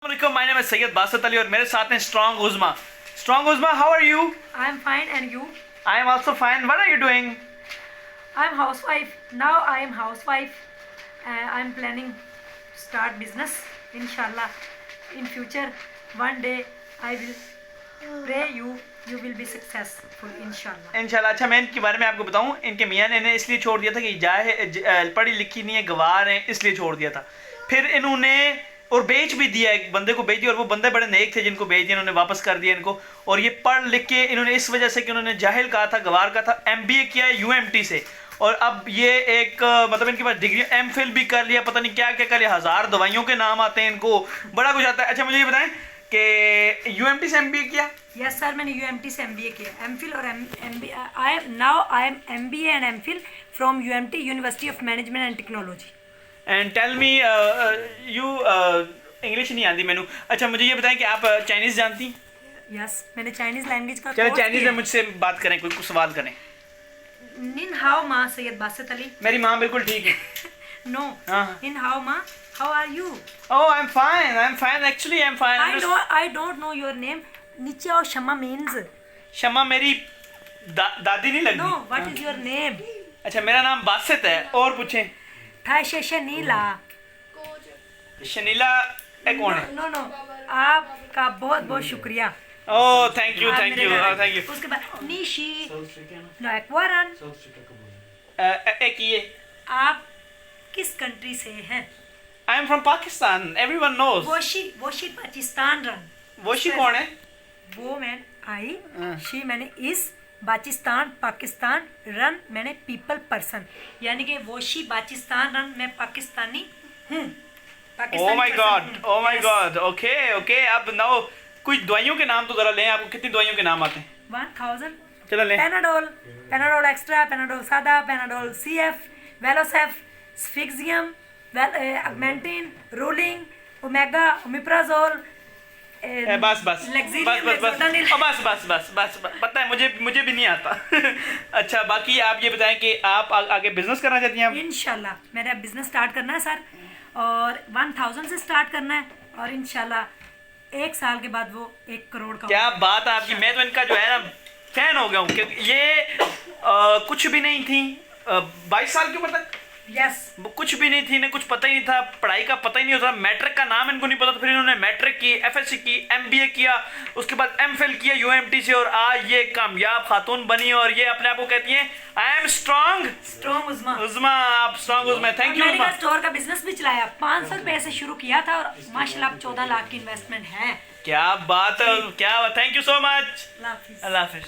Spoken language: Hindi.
My name is Syed Basit Ali और मेरे साथ हैं Strong Uzma. Strong Uzma, how are you? I am fine, and you? I am also fine. What are you doing? I am housewife. Now I am housewife. I am planning to start business. Inshallah, in future, one day I will pray you will be successful. Inshallah. इंशाल्लाह. अच्छा, मैं इनके बारे में आपको बताऊं, इनके मियाँ ने इन्हें इसलिए छोड़ दिया था कि पढ़ी लिखी नहीं है, गवार है, इसलिए छोड़ दिया था. फिर इन्होंने और बेच भी दिया, एक बंदे को बेच दिया, और वो बंदे बड़े नेक थे जिनको बेच दिया, इन्होंने वापस कर दिया इनको. और ये पढ़ लिख के इन्होंने इस वजह से कि उन्होंने जाहिल कहा था, गवार का था, MBA किया है UMT से, और अब ये एक मतलब इनके पास डिग्री MPhil भी कर लिया, पता नहीं क्या क्या कर लिया, 1000 दवाइयों के नाम आते हैं इनको, बड़ा कुछ आता है. अच्छा, मुझे ये बताएं कि UMT से MBA किया? यस सर, मैंने UMT से MBA किया, MPhil और MBA. I am MBA and MPhil from UMT, University of Management and Technology. And tell me you English नहीं आती मैनू. अच्छा, मुझे ये बताएं कि आप चाइनीज़ जानती हैं? यस, मैंने चाइनीज़ लैंग्वेज का चलो चाइनीज़ में मुझसे बात करें, कोई कुछ सवाल करें. निन हाउ माँ सैयद बासित अली. मेरी माँ बिल्कुल ठीक है. नो, निन हाउ माँ, how are you? Oh, I am fine actually, I am fine. I don't know your name. नीचे और शमा means. शमा मेरी दादी नहीं लगती. No, what is your name? अच्छा, मेरा नाम बासित है. और पूछें. था शनीला. शनीला कौन है? नो, आपका बहुत बहुत शुक्रिया. ओह, थैंक यू. उसके बाद निशी, नो एक्वारन. एक ये. आप किस कंट्री से हैं? I am from Pakistan, everyone knows. वोशी पाकिस्तान रन. वोशी कौन है? वो मैन आई, शी मैंने इस, बाचिस्तान पाकिस्तान, रन मैंने पीपल पर्सन, यानी कि वोशी बाचिस्तान रन, मैं पाकिस्तानी हूँ. Oh my god. ओके. अब नाउ कुछ दवाइयों के नाम तो जरा लें. आपको कितनी दवाइयों के नाम आते हैं? 1000. चलो लें. पेनाडोल एक्स्ट्रा, पेनाडोल सादा, पेनाडोल CF, वेलोसेफ, स्फिक्सियम, अगमेंटिन, रोलिंग, ओमेगा, ओमिप्राजोल. बस पता है, मुझे भी नहीं आता. अच्छा, बाकी आप ये बताएं कि आप आगे बिजनेस करना चाहती हैं? इंशाल्लाह मेरा बिजनेस स्टार्ट करना है सर, और 1000 से स्टार्ट करना है, और इंशाल्लाह 1 साल के बाद वो 1 करोड़ का. क्या बात है आपकी. मैं तो इनका जो है ना फैन हो गया हूँ, क्योंकि ये कुछ भी नहीं थी, 22 साल की उम्र तक. यस. कुछ भी नहीं थी, इन्हें कुछ पता ही नहीं था, पढ़ाई का पता ही नहीं होता, मैट्रिक का नाम इनको नहीं पता था. फिर इन्होंने मैट्रिक की, FSC की, MBA किया, उसके बाद MPhil किया UMT से, और आज ये कामयाब खातून बनी, और ये अपने आप को कहती हैं आई एम स्ट्रॉन्ग उज़मा. आप strong उज़मा. Thank you. Medical store का बिजनेस भी चलाया, 500 रुपए से शुरू किया था, और माशाल्लाह 14 लाख की इन्वेस्टमेंट है. क्या बात है. क्या. Thank you so much. अल्लाह हाफिज़. अल्लाह हाफिज़.